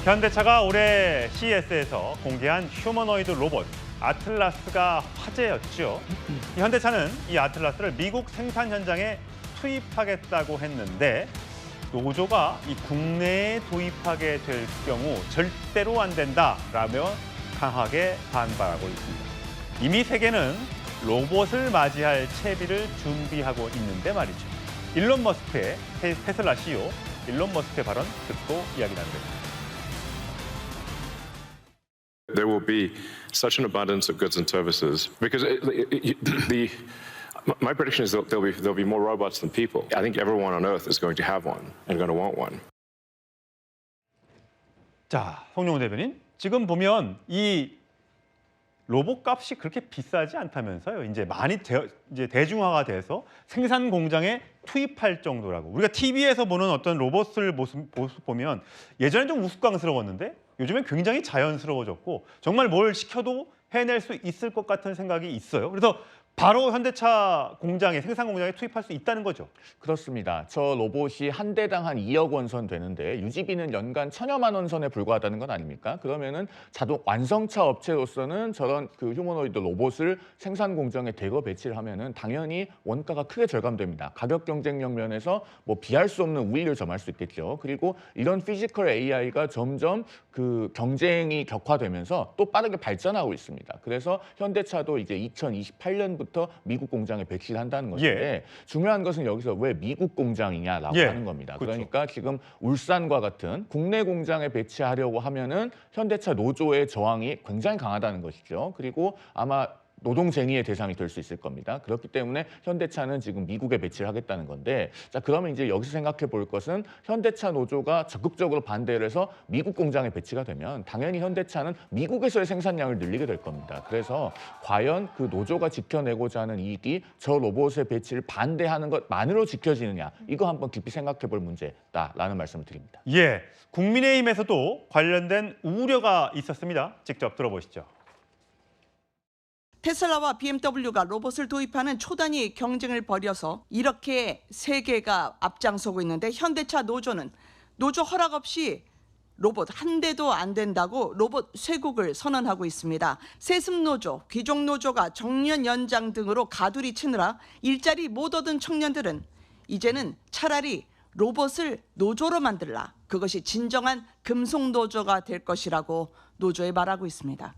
현대차가 올해 CES에서 공개한 휴머노이드 로봇 아틀라스가 화제였죠. 현대차는 이 아틀라스를 미국 생산 현장에 투입하겠다고 했는데 노조가 이 국내에 도입하게 될 경우 절대로 안 된다라며 강하게 반발하고 있습니다. 이미 세계는 로봇을 맞이할 채비를 준비하고 있는데 말이죠. 일론 머스크의 테슬라 CEO 일론 머스크의 발언 듣고 이야기 나누겠습니다. There will be such an abundance of goods and services because my prediction is that there'll be more robots than people. I think everyone on Earth is going to have one and going to want one. 자, 송영우 대변인, 지금 보면 이 로봇 값이 그렇게 비싸지 않다면서요. 이제 많이 이제 대중화가 돼서 생산 공장에 투입할 정도라고. 우리가 TV에서 보는 어떤 로봇을 모습 보면 예전엔 좀 우스꽝스러웠는데 요즘엔 굉장히 자연스러워졌고 정말 뭘 시켜도 해낼 수 있을 것 같은 생각이 있어요. 그래서 바로 현대차 공장에 생산 공장에 투입할 수 있다는 거죠. 그렇습니다. 저 로봇이 한 대당 한 2억 원 선 되는데 유지비는 연간 1,000여만 원 선에 불과하다는 건 아닙니까? 그러면은 자동 완성차 업체로서는 저런 그 휴머노이드 로봇을 생산 공장에 대거 배치를 하면은 당연히 원가가 크게 절감됩니다. 가격 경쟁력 면에서 뭐 비할 수 없는 우위를 점할 수 있겠죠. 그리고 이런 피지컬 AI가 점점 그 경쟁이 격화되면서 또 빠르게 발전하고 있습니다. 그래서 현대차도 이제 2028년부터 미국 공장에 배치를 한다는 것인데 중요한 것은 여기서 왜 미국 공장이냐라고 하는 겁니다. 그렇죠. 그러니까 지금 울산과 같은 국내 공장에 배치하려고 하면은 현대차 노조의 저항이 굉장히 강하다는 것이죠. 그리고 아마 노동쟁의의 대상이 될 수 있을 겁니다. 그렇기 때문에 현대차는 지금 미국에 배치를 하겠다는 건데, 자 그러면 이제 여기서 생각해 볼 것은 현대차 노조가 적극적으로 반대를 해서 미국 공장에 배치가 되면 당연히 현대차는 미국에서의 생산량을 늘리게 될 겁니다. 그래서 과연 그 노조가 지켜내고자 하는 이익이 저 로봇의 배치를 반대하는 것만으로 지켜지느냐, 이거 한번 깊이 생각해 볼 문제다라는 말씀을 드립니다. 예, 국민의힘에서도 관련된 우려가 있었습니다. 직접 들어보시죠. 테슬라와 BMW가 로봇을 도입하는 초단위 경쟁을 벌여서 이렇게 세계가 앞장서고 있는데 현대차 노조는 노조 허락 없이 로봇 한 대도 안 된다고 로봇 쇄국을 선언하고 있습니다. 세습노조, 귀족노조가 정년 연장 등으로 가두리 치느라 일자리 못 얻은 청년들은 이제는 차라리 로봇을 노조로 만들라. 그것이 진정한 금속노조가 될 것이라고 노조에 말하고 있습니다.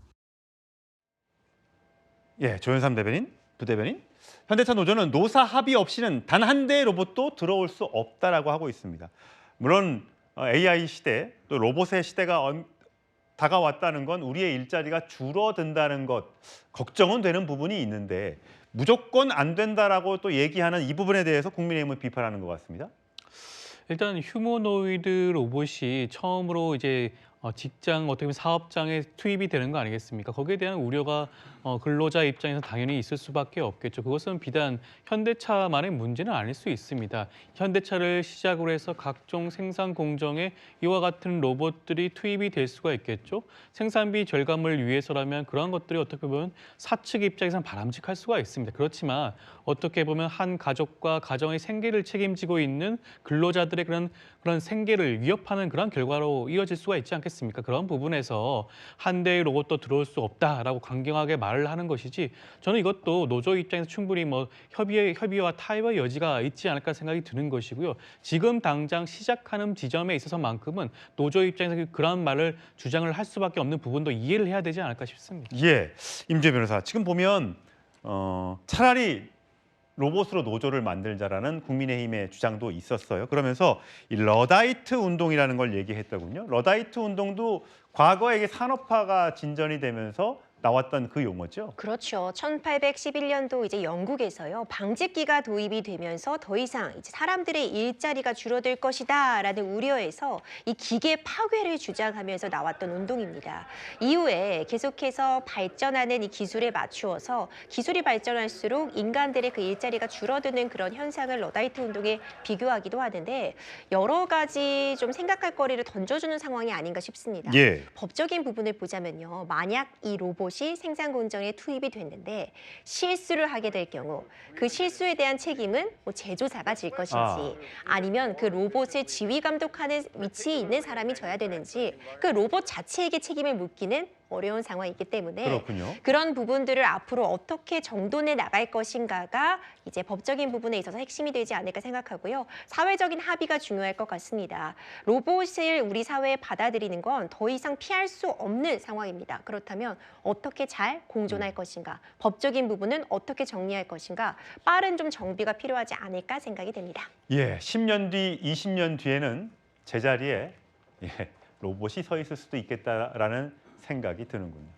예, 조현삼 대변인, 부대변인. 현대차 노조는 노사 합의 없이는 단 한 대의 로봇도 들어올 수 없다라고 하고 있습니다. 물론 AI 시대, 또 로봇의 시대가 다가왔다는 건 우리의 일자리가 줄어든다는 것, 걱정은 되는 부분이 있는데 무조건 안 된다라고 또 얘기하는 이 부분에 대해서 국민의힘은 비판하는 것 같습니다. 일단 휴머노이드 로봇이 처음으로 이제 직장 어떻게 보면 사업장에 투입이 되는 거 아니겠습니까? 거기에 대한 우려가 근로자 입장에서 당연히 있을 수밖에 없겠죠. 그것은 비단 현대차만의 문제는 아닐 수 있습니다. 현대차를 시작으로 해서 각종 생산 공정에 이와 같은 로봇들이 투입이 될 수가 있겠죠. 생산비 절감을 위해서라면 그러한 것들이 어떻게 보면 사측 입장에서는 바람직할 수가 있습니다. 그렇지만 어떻게 보면 한 가족과 가정의 생계를 책임지고 있는 근로자들의 그런 생계를 위협하는 그런 결과로 이어질 수가 있지 않겠습니까? 그런 부분에서 한 대의 로봇도 들어올 수 없다라고 강경하게 말을 하는 것이지, 저는 이것도 노조 입장에서 충분히 뭐 협의와 타협의 여지가 있지 않을까 생각이 드는 것이고요. 지금 당장 시작하는 지점에 있어서만큼은 노조 입장에서 그런 말을 주장을 할 수밖에 없는 부분도 이해를 해야 되지 않을까 싶습니다. 예, 임재 변호사, 지금 보면 차라리 로봇으로 노조를 만들자라는 국민의힘의 주장도 있었어요. 그러면서 이 러다이트 운동이라는 걸 얘기했더군요. 러다이트 운동도 과거에 이게 산업화가 진전이 되면서 나왔던 그 용어죠? 그렇죠. 1811년도 이제 영국에서요. 방직기가 도입이 되면서 더 이상 이제 사람들의 일자리가 줄어들 것이다라는 우려에서 이 기계 파괴를 주장하면서 나왔던 운동입니다. 이후에 계속해서 발전하는 이 기술에 맞추어서 기술이 발전할수록 인간들의 그 일자리가 줄어드는 그런 현상을 러다이트 운동에 비교하기도 하는데 여러 가지 좀 생각할 거리를 던져주는 상황이 아닌가 싶습니다. 예. 법적인 부분을 보자면요. 만약 이 로봇 로봇이 생산 공정에 투입이 됐는데 실수를 하게 될 경우 그 실수에 대한 책임은 뭐 제조사가 질 것인지 아니면 그 로봇을 지휘 감독하는 위치에 있는 사람이 져야 되는지 그 로봇 자체에게 책임을 묻기는 어려운 상황이기 때문에 그렇군요. 그런 부분들을 앞으로 어떻게 정돈해 나갈 것인가가 이제 법적인 부분에 있어서 핵심이 되지 않을까 생각하고요. 사회적인 합의가 중요할 것 같습니다. 로봇을 우리 사회에 받아들이는 건 더 이상 피할 수 없는 상황입니다. 그렇다면 어떻게 잘 공존할 것인가, 법적인 부분은 어떻게 정리할 것인가, 빠른 좀 정비가 필요하지 않을까 생각이 됩니다. 예, 10년 뒤, 20년 뒤에는 제자리에 로봇이 서 있을 수도 있겠다라는 생각이 드는군요.